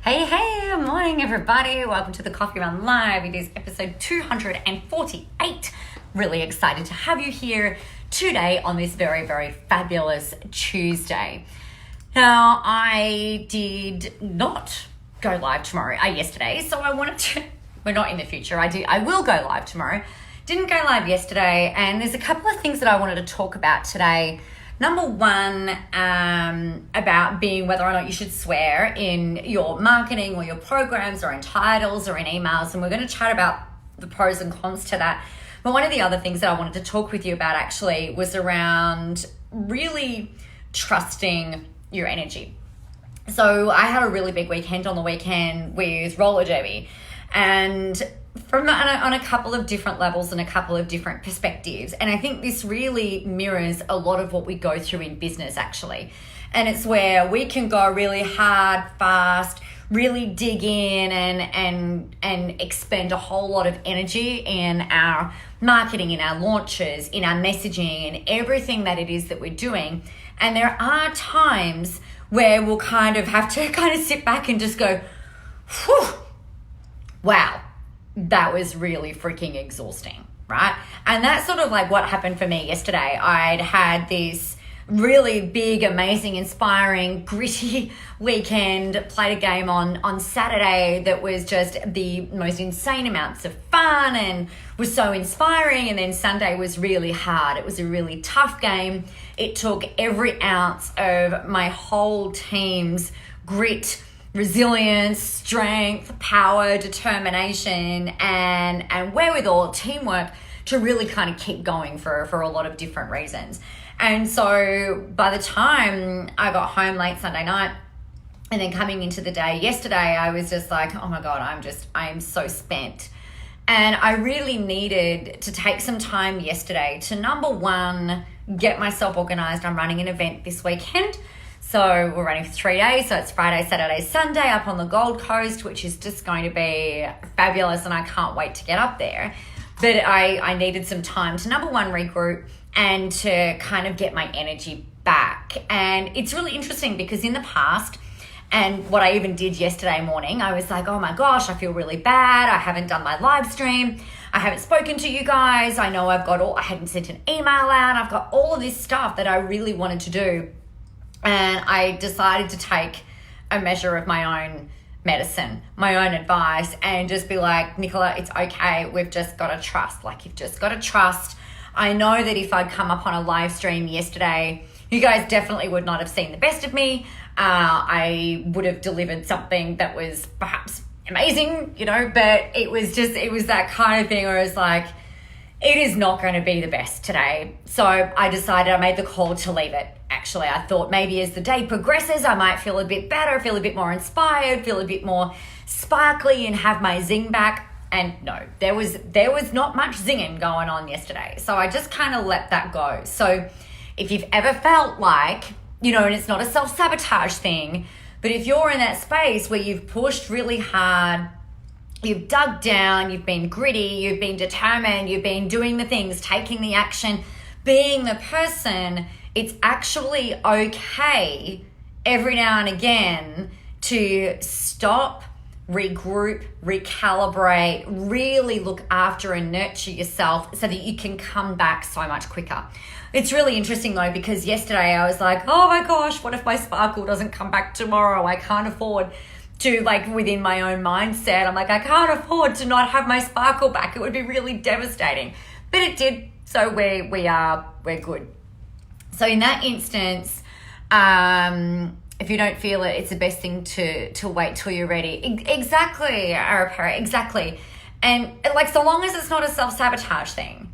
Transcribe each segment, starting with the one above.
Hey, morning everybody. Welcome to the Coffee Run Live. It is episode 248. Really excited to have you here today on this very, very fabulous Tuesday. Now, I did not go live tomorrow, yesterday, so I wanted to, we're not in the future, I will go live tomorrow. Didn't go live yesterday, and there's a couple of things that I wanted to talk about today. Number one, about being whether or not you should swear in your marketing or your programs or in titles or in emails. And we're going to chat about the pros and cons to that. But one of the other things that I wanted to talk with you about actually was around really trusting your energy. So I had a really big weekend on the weekend with roller derby, and from on a couple of different levels and a couple of different perspectives. And I think this really mirrors a lot of what we go through in business actually. And it's where we can go really hard, fast, really dig in and expend a whole lot of energy in our marketing, in our launches, in our messaging, and everything that it is that we're doing. And there are times where we'll kind of have to sit back and just go, whew, wow. That was really freaking exhausting, right? And that's sort of like what happened for me yesterday. I'd had this really big, amazing, inspiring, gritty weekend, played a game on Saturday that was just the most insane amounts of fun and was so inspiring. And then Sunday was really hard. It was a really tough game. It took every ounce of my whole team's grit, resilience, strength, power, determination, and wherewithal, teamwork to really kind of keep going for a lot of different reasons. And so by the time I got home late Sunday night and then coming into the day yesterday, I was just like, oh my God, I'm so spent. And I really needed to take some time yesterday to, number one, get myself organized. I'm running an event this weekend. So we're running for 3 days. So it's Friday, Saturday, Sunday up on the Gold Coast, which is just going to be fabulous. And I can't wait to get up there. But I needed some time to, number one, regroup and to kind of get my energy back. And it's really interesting because in the past, and what I even did yesterday morning, I was like, oh my gosh, I feel really bad. I haven't done my live stream. I haven't spoken to you guys. I know I hadn't sent an email out. I've got all of this stuff that I really wanted to do. And I decided to take a measure of my own medicine, my own advice, and just be like, Nicola, it's okay. We've just got to trust. Like, you've just got to trust. I know that if I'd come up on a live stream yesterday, you guys definitely would not have seen the best of me. I would have delivered something that was perhaps amazing, but it was that kind of thing where it's like, it is not going to be the best today. So I made the call to leave it. Actually, I thought maybe as the day progresses, I might feel a bit better, feel a bit more inspired, feel a bit more sparkly and have my zing back. And no, there was not much zinging going on yesterday. So I just kind of let that go. So if you've ever felt like, and it's not a self-sabotage thing, but if you're in that space where you've pushed really hard, you've dug down, you've been gritty, you've been determined, you've been doing the things, taking the action, being the person, it's actually okay every now and again to stop, regroup, recalibrate, really look after and nurture yourself so that you can come back so much quicker. It's really interesting though, because yesterday I was like, oh my gosh, what if my sparkle doesn't come back tomorrow? I can't afford to, within my own mindset, I'm like, I can't afford to not have my sparkle back. It would be really devastating. But it did. So we're good. So in that instance, if you don't feel it, it's the best thing to wait till you're ready. Exactly, Arapara, exactly. And so long as it's not a self-sabotage thing,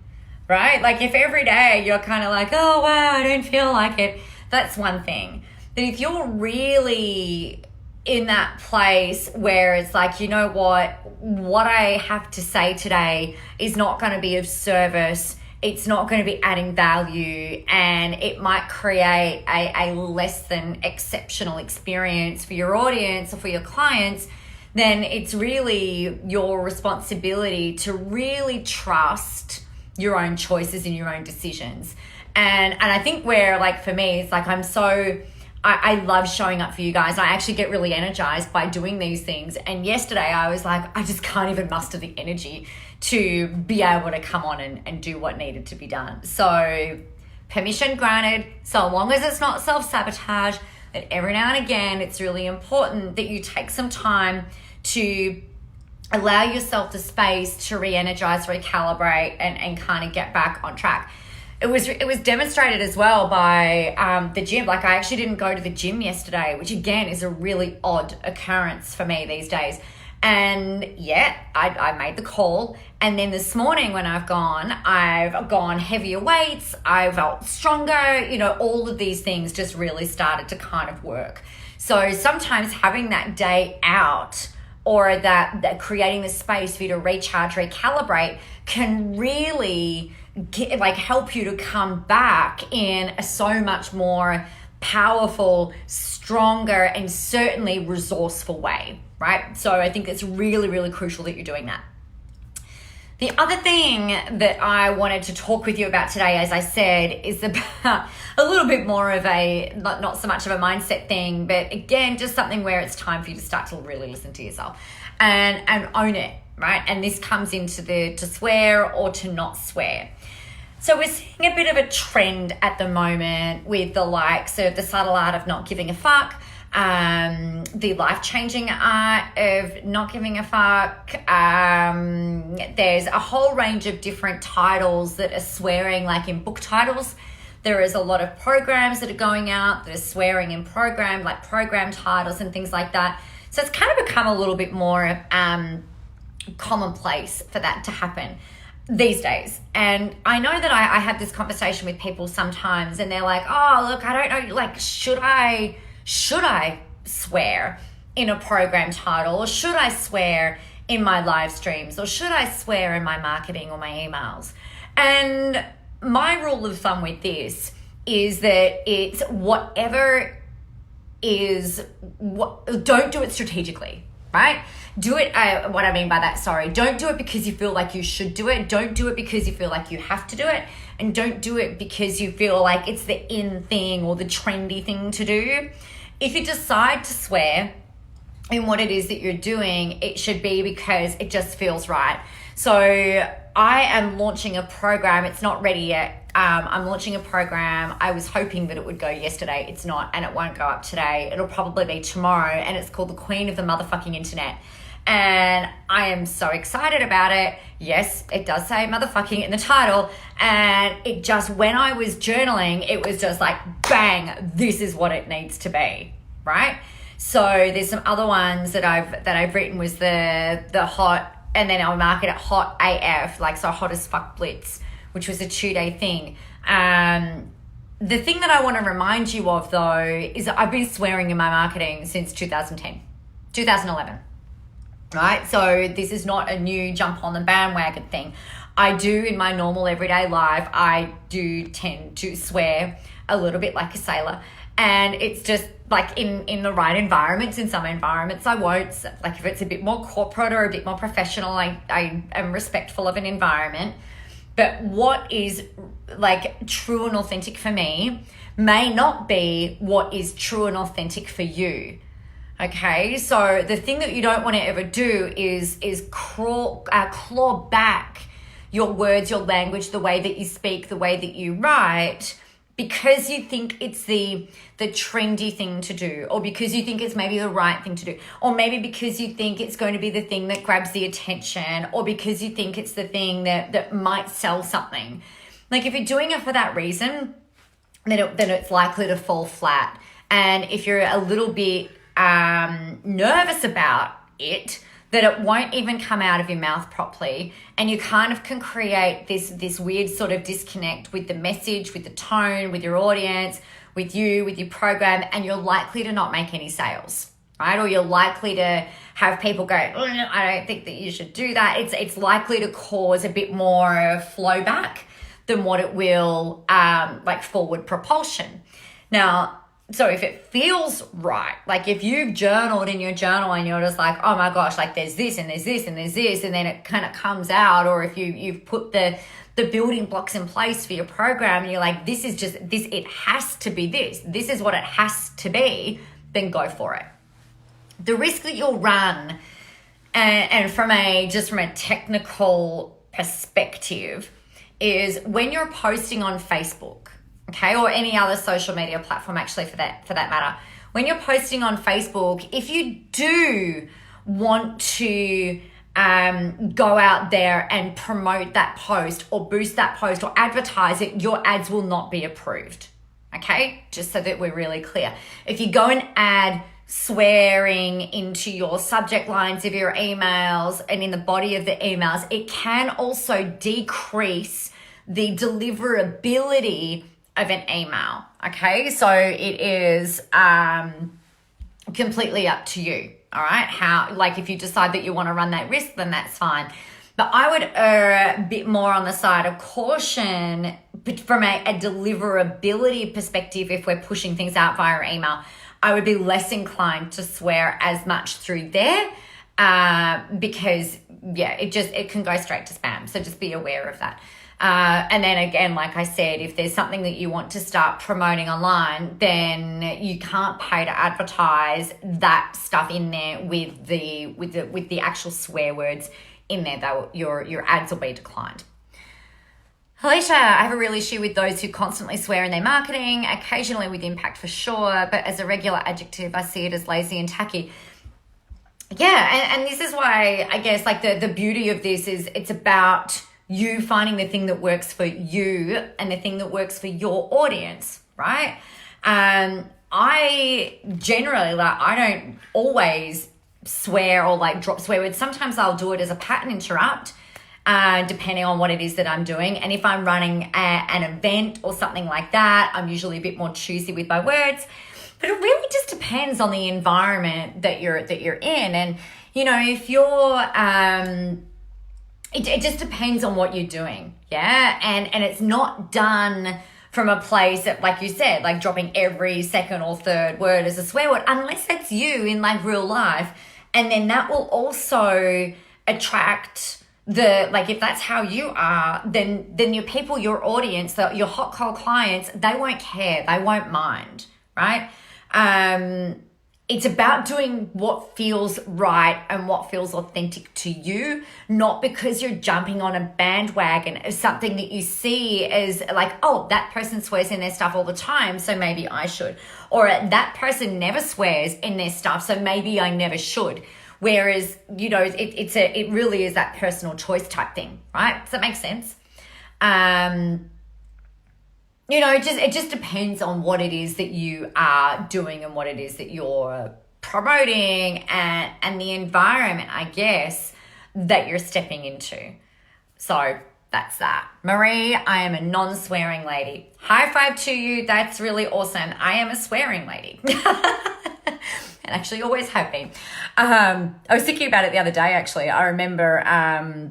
right? If every day you're kind of like, oh wow, I don't feel like it, that's one thing. But if you're really in that place where it's like, you know what I have to say today is not going to be of service, it's not going to be adding value, and it might create a less than exceptional experience for your audience or for your clients, then it's really your responsibility to really trust your own choices and your own decisions. And I think where, for me, it's I'm so I love showing up for you guys. I actually get really energized by doing these things. And yesterday I was like, I just can't even muster the energy to be able to come on and do what needed to be done. So permission granted, so long as it's not self-sabotage, that every now and again, it's really important that you take some time to allow yourself the space to re-energize, recalibrate, and kind of get back on track. It was demonstrated as well by the gym. Like, I actually didn't go to the gym yesterday, which again is a really odd occurrence for me these days. And I made the call. And then this morning when I've gone heavier weights, I felt stronger, all of these things just really started to kind of work. So sometimes having that day out, or that creating the space for you to recharge, recalibrate, can really help you to come back in a so much more powerful, stronger, and certainly resourceful way, right? So I think it's really, really crucial that you're doing that. The other thing that I wanted to talk with you about today, as I said, is about a little bit more of not so much of a mindset thing, but again, just something where it's time for you to start to really listen to yourself and own it, right? And this comes into to swear or to not swear. So we're seeing a bit of a trend at the moment with the likes of the subtle art of not giving a fuck, the life-changing art of not giving a fuck. There's a whole range of different titles that are swearing, like in book titles. There is a lot of programs that are going out that are swearing in program, like program titles and things like that. So it's kind of become a little bit more commonplace for that to happen these days. And I know that I have this conversation with people sometimes, and they're like, oh, look, I don't know, like, should I swear in a program title, or should I swear in my live streams, or should I swear in my marketing or my emails? And my rule of thumb with this is that it's whatever is what, don't do it strategically, right? Do it, what I mean by that, don't do it because you feel like you should do it. Don't do it because you feel like you have to do it. And don't do it because you feel like it's the in thing or the trendy thing to do. If you decide to swear in what it is that you're doing, it should be because it just feels right. So I am launching a program. It's not ready yet. I'm launching a program. I was hoping that it would go yesterday. It's not, and it won't go up today. It'll probably be tomorrow, and it's called the Queen of the Motherfucking Internet. And I am so excited about it. Yes, it does say motherfucking in the title. And it just, when I was journaling, it was just like, bang, this is what it needs to be, right? So there's some other ones that I've written, was the hot, and then I'll mark it at hot AF, like, so hot as fuck blitz, which was a 2-day thing. The thing that I want to remind you of, though, is that I've been swearing in my marketing since 2011. Right? So this is not a new jump on the bandwagon thing. I do, in my normal everyday life, I do tend to swear a little bit like a sailor. And it's just like in the right environments. In some environments I won't. So, like, if it's a bit more corporate or a bit more professional, I am respectful of an environment. But what is like true and authentic for me may not be what is true and authentic for you. Okay, so the thing that you don't want to ever do is claw back your words, your language, the way that you speak, the way that you write, because you think it's the trendy thing to do, or because you think it's maybe the right thing to do, or maybe because you think it's going to be the thing that grabs the attention, or because you think it's the thing that might sell something. Like, if you're doing it for that reason, then it's likely to fall flat. And if you're a little bit nervous about it, that it won't even come out of your mouth properly, and you kind of can create this weird sort of disconnect with the message, with the tone, with your audience, with you, with your program, and you're likely to not make any sales, right? Or you're likely to have people go, I don't think that you should do that. It's likely to cause a bit more flow back than what it will like forward propulsion. Now, so if it feels right, like if you've journaled in your journal and you're just like, oh my gosh, like there's this and there's this and there's this, and then it kind of comes out, or if you've put the the building blocks in place for your program, and you're like, this is just this, it has to be this. This is what it has to be, then go for it. The risk that you'll run, and from a technical perspective, is when you're posting on Facebook, okay, or any other social media platform actually for that matter. When you're posting on Facebook, if you do want to go out there and promote that post or boost that post or advertise it, your ads will not be approved. Okay, just so that we're really clear. If you go and add swearing into your subject lines of your emails and in the body of the emails, it can also decrease the deliverability of an email. Okay, so it is completely up to you. All right, how, like, if you decide that you want to run that risk, then that's fine. But I would err a bit more on the side of caution from a deliverability perspective. If we're pushing things out via email, I would be less inclined to swear as much through there because, yeah, it can go straight to spam. So just be aware of that. And then again, like I said, if there's something that you want to start promoting online, then you can't pay to advertise that stuff in there with the actual swear words in there. Though your ads will be declined. Alicia, I have a real issue with those who constantly swear in their marketing, occasionally with impact for sure, but as a regular adjective, I see it as lazy and tacky. Yeah, and this is why I guess like the beauty of this is it's about you finding the thing that works for you and the thing that works for your audience, right? I generally, like, I don't always swear or like drop swear words. Sometimes I'll do it as a pattern interrupt, depending on what it is that I'm doing. And if I'm running an event or something like that, I'm usually a bit more choosy with my words. But it really just depends on the environment that you're in. And, you know, if you're... It just depends on what you're doing, yeah? And it's not done from a place that, like you said, like dropping every second or third word as a swear word, unless that's you in like real life. And then that will also attract like if that's how you are, then your people, your audience, your hot, cold clients, they won't care. They won't mind, right? It's about doing what feels right and what feels authentic to you, not because you're jumping on a bandwagon of something that you see as like, oh, that person swears in their stuff all the time, so maybe I should. Or that person never swears in their stuff, so maybe I never should. Whereas, you know, it really is that personal choice type thing, right? Does that make sense? You know, it just depends on what it is that you are doing and what it is that you're promoting and the environment, I guess, that you're stepping into. So that's that. Marie, I am a non-swearing lady. High five to you. That's really awesome. I am a swearing lady. And actually always have been. I was thinking about it the other day, actually. I remember, I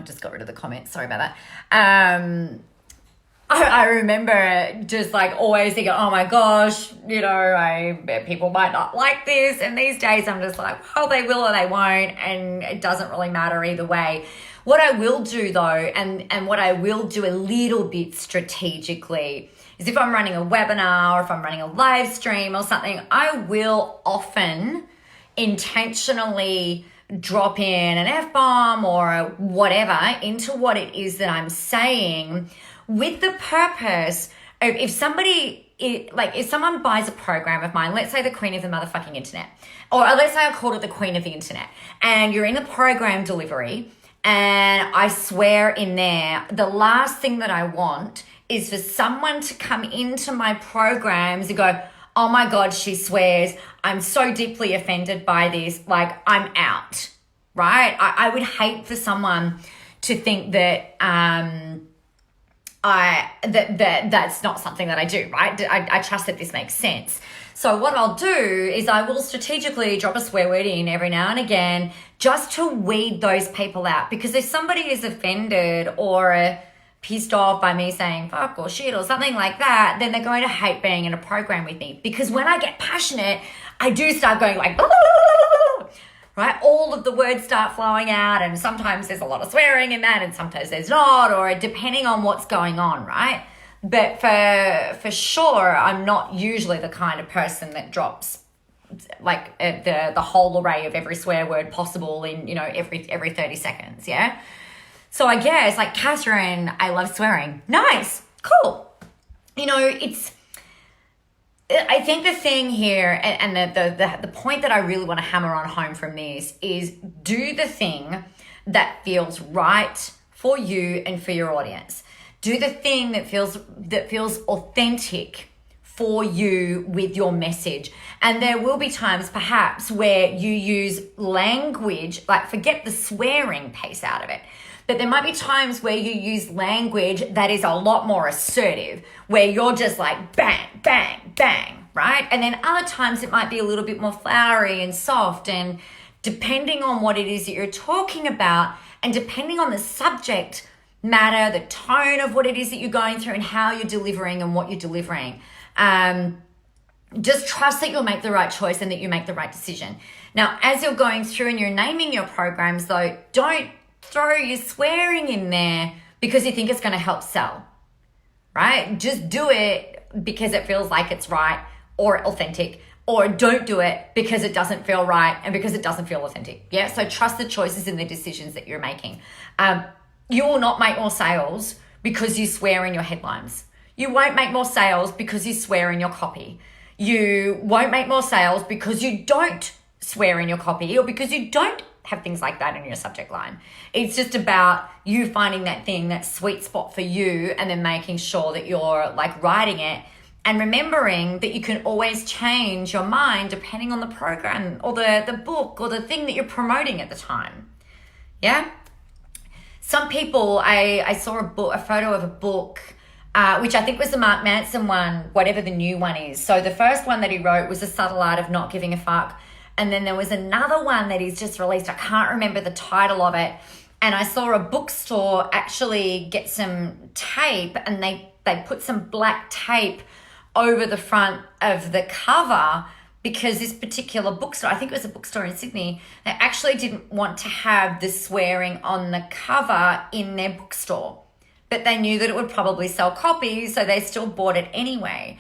just got rid of the comment. Sorry about that. I remember just like always thinking, oh my gosh, you know, people might not like this. And these days I'm just like, well, they will or they won't. And it doesn't really matter either way. What I will do though, and what I will do a little bit strategically is if I'm running a webinar or if I'm running a live stream or something, I will often intentionally drop in an F-bomb or whatever into what it is that I'm saying, with the purpose of if someone buys a program of mine, let's say the Queen of the motherfucking internet, or let's say I called it the Queen of the internet, and you're in the program delivery and I swear in there, the last thing that I want is for someone to come into my programs and go, oh my God, she swears. I'm so deeply offended by this. Like, I'm out, right? I would hate for someone to think that, that's not something that I do, right? I trust that this makes sense. So what I'll do is I will strategically drop a swear word in every now and again just to weed those people out. Because if somebody is offended or pissed off by me saying fuck or shit or something like that, then they're going to hate being in a program with me. Because when I get passionate, I do start going like, right? All of the words start flowing out, and sometimes there's a lot of swearing in that, and sometimes there's not, or depending on what's going on, right? But for sure, I'm not usually the kind of person that drops like the whole array of every swear word possible in, you know, every 30 seconds, yeah? So I guess, like, Catherine, I love swearing. Nice, cool. You know, I think the thing here, and the point that I really want to hammer on home from this is do the thing that feels right for you and for your audience. Do the thing that feels authentic for you with your message. And there will be times perhaps where you use language, like forget the swearing piece out of it. But there might be times where you use language that is a lot more assertive, where you're just like bang, bang, bang, right? And then other times it might be a little bit more flowery and soft, and depending on what it is that you're talking about and depending on the subject matter, the tone of what it is that you're going through and how you're delivering and what you're delivering. Just trust that you'll make the right choice and that you make the right decision. Now, as you're going through and you're naming your programs though, don't throw your swearing in there because you think it's going to help sell, right? Just do it because it feels like it's right or authentic, or don't do it because it doesn't feel right and because it doesn't feel authentic. Yeah. So trust the choices and the decisions that you're making. You will not make more sales because you swear in your headlines. You won't make more sales because you swear in your copy. You won't make more sales because you don't swear in your copy, or because you don't have things like that in your subject line. It's just about you finding that thing, that sweet spot for you, and then making sure that you're like writing it and remembering that you can always change your mind depending on the program or the book or the thing that you're promoting at the time. Yeah. Some people, I saw a photo of a book, which I think was the Mark Manson one, whatever the new one is. So the first one that he wrote was The Subtle Art of Not Giving a Fuck. And then there was another one that he's just released. I can't remember the title of it. And I saw a bookstore actually get some tape, and they put some black tape over the front of the cover, because this particular bookstore, I think it was a bookstore in Sydney, they actually didn't want to have the swearing on the cover in their bookstore. But they knew that it would probably sell copies, so they still bought it anyway.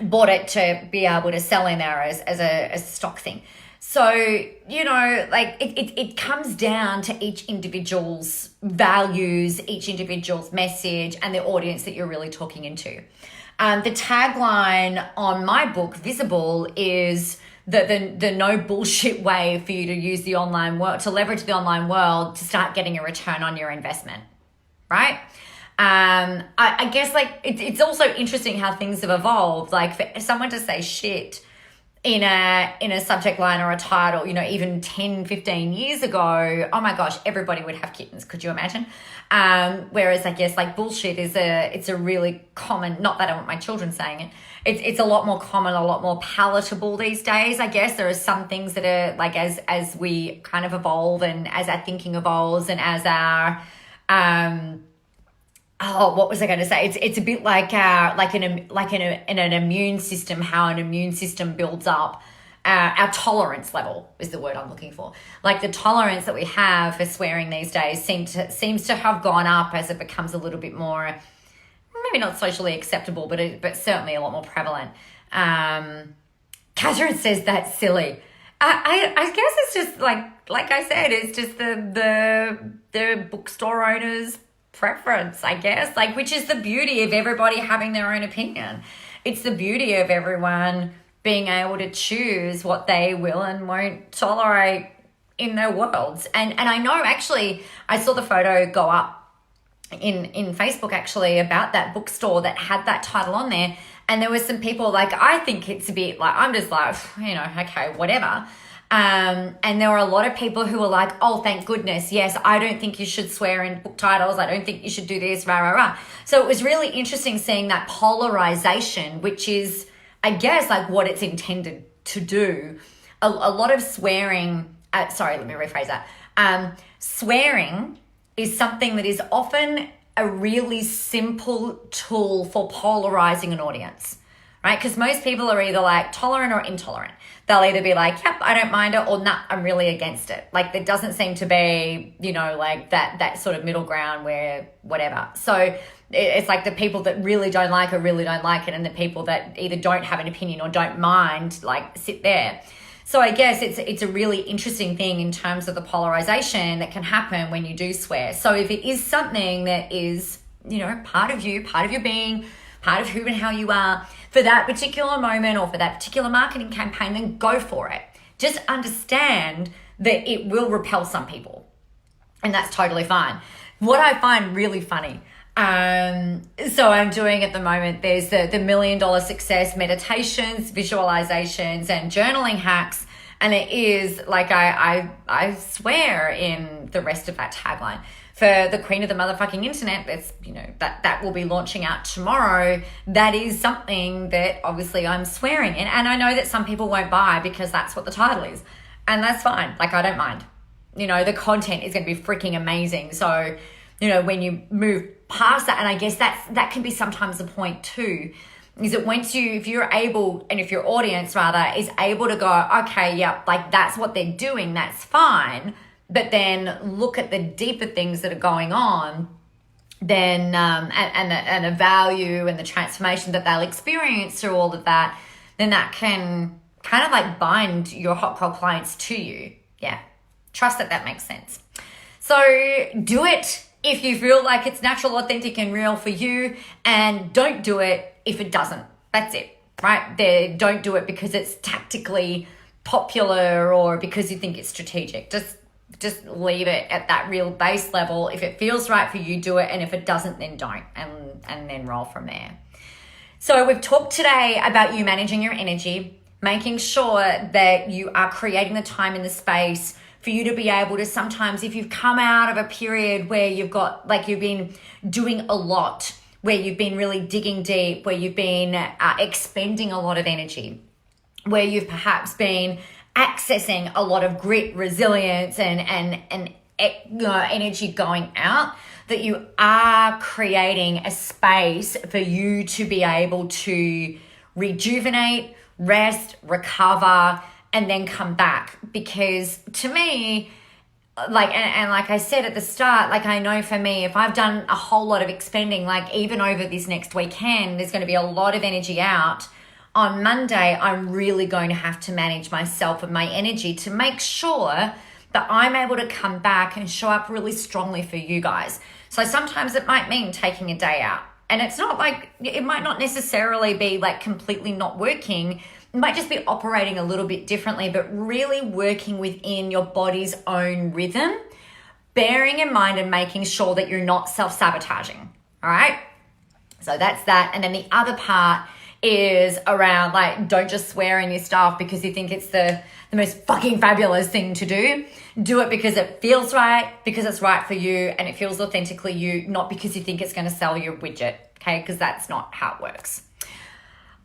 Bought it to be able to sell in there as a stock thing. So, you know, like it comes down to each individual's values, each individual's message, and the audience that you're really talking into. The tagline on my book, Visible, is the no bullshit way for you to use the online world, to leverage the online world to start getting a return on your investment, right? I guess like it's also interesting how things have evolved. Like for someone to say shit in a subject line or a title, you know, even 10, 15 years ago, oh my gosh, everybody would have kittens. Could you imagine? Whereas I guess like bullshit it's a really common, not that I want my children saying it. It's a lot more common, a lot more palatable these days. I guess there are some things that are like, as we kind of evolve and as our thinking evolves and as our, what was I going to say? It's a bit like an immune system, how an immune system builds up. Our tolerance level is the word I'm looking for. Like the tolerance that we have for swearing these days seems to have gone up as it becomes a little bit more, maybe not socially acceptable, but certainly a lot more prevalent. Catherine says that's silly. I guess it's just like I said, it's just the bookstore owners' preference, I guess, like, which is the beauty of everybody having their own opinion. It's the beauty of everyone being able to choose what they will and won't tolerate in their worlds. And I know, actually, I saw the photo go up in Facebook actually about that bookstore that had that title on there, and there was some people like, I think it's a bit like, I'm just like, you know, okay, whatever. And there were a lot of people who were like, oh, thank goodness. Yes, I don't think you should swear in book titles. I don't think you should do this, rah, rah, rah. So it was really interesting seeing that polarization, which is, I guess, like what it's intended to do. A lot of swearing, sorry, let me rephrase that. Swearing is something that is often a really simple tool for polarizing an audience, right? Because most people are either like tolerant or intolerant. They'll either be like, yep, I don't mind it, or nah, I'm really against it. Like there doesn't seem to be, like that sort of middle ground where whatever. So it's like the people that really don't like it, and the people that either don't have an opinion or don't mind, like sit there. So I guess it's a really interesting thing in terms of the polarization that can happen when you do swear. So if it is something that is, part of you, part of your being, part of who and how you are for that particular moment or for that particular marketing campaign, then go for it. Just understand that it will repel some people, and that's totally fine. What I find really funny, so I'm doing at the moment, there's the $1 Million Success meditations, visualizations, and journaling hacks. And it is like, I swear in the rest of that tagline. For the queen of the motherfucking internet, that's, that will be launching out tomorrow. That is something that obviously I'm swearing in. And I know that some people won't buy because that's what the title is. And that's fine. Like, I don't mind. The content is going to be freaking amazing. So, when you move past that, and I guess that can be sometimes the point too, is that if you're able, and if your audience rather is able to go, okay, yeah, like that's what they're doing, that's fine, but then look at the deeper things that are going on, then and the value and the transformation that they'll experience through all of that, then that can kind of like bind your hot cold clients to you. Yeah, trust that makes sense. So do it if you feel like it's natural, authentic, and real for you, and don't do it if it doesn't. That's it, right? Don't do it because it's tactically popular or because you think it's strategic. Just leave it at that real base level. If it feels right for you, do it, and if it doesn't, then don't, and then roll from there. So we've talked today about you managing your energy, making sure that you are creating the time and the space for you to be able to, sometimes if you've come out of a period where you've been doing a lot, where you've been really digging deep, where you've been expending a lot of energy, where you've perhaps been accessing a lot of grit, resilience, and energy going out, that you are creating a space for you to be able to rejuvenate, rest, recover, and then come back. Because to me, like I said at the start, like I know for me, if I've done a whole lot of expending, like even over this next weekend, there's going to be a lot of energy out. On Monday, I'm really going to have to manage myself and my energy to make sure that I'm able to come back and show up really strongly for you guys. So sometimes it might mean taking a day out. And it's not like, it might not necessarily be like completely not working. It might just be operating a little bit differently, but really working within your body's own rhythm, bearing in mind and making sure that you're not self-sabotaging, all right? So that's that. And then the other part is around like, don't just swear in your stuff because you think it's the most fucking fabulous thing to do. Do it because it feels right, because it's right for you, and it feels authentically you, not because you think it's going to sell your widget, okay? Because that's not how it works.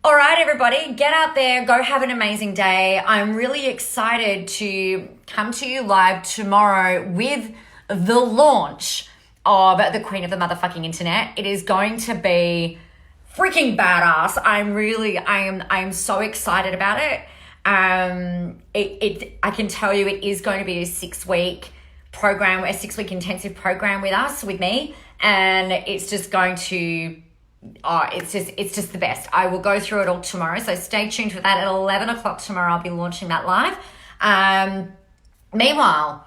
All right, everybody, get out there, go have an amazing day. I'm really excited to come to you live tomorrow with the launch of the Queen of the Motherfucking Internet. It is going to be freaking badass. I am so excited about it. I can tell you it is going to be a 6-week program, a 6-week intensive program with me, and it's just going to, it's just the best. I will go through it all tomorrow, so stay tuned for that. At 11 o'clock tomorrow, I'll be launching that live. Meanwhile,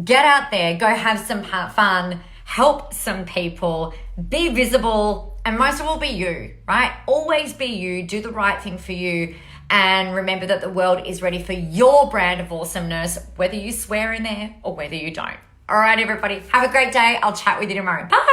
get out there, go have some fun, help some people, be visible, and most of all, be you, right? Always be you, do the right thing for you, and remember that the world is ready for your brand of awesomeness, whether you swear in there or whether you don't. All right, everybody, have a great day. I'll chat with you tomorrow. Bye.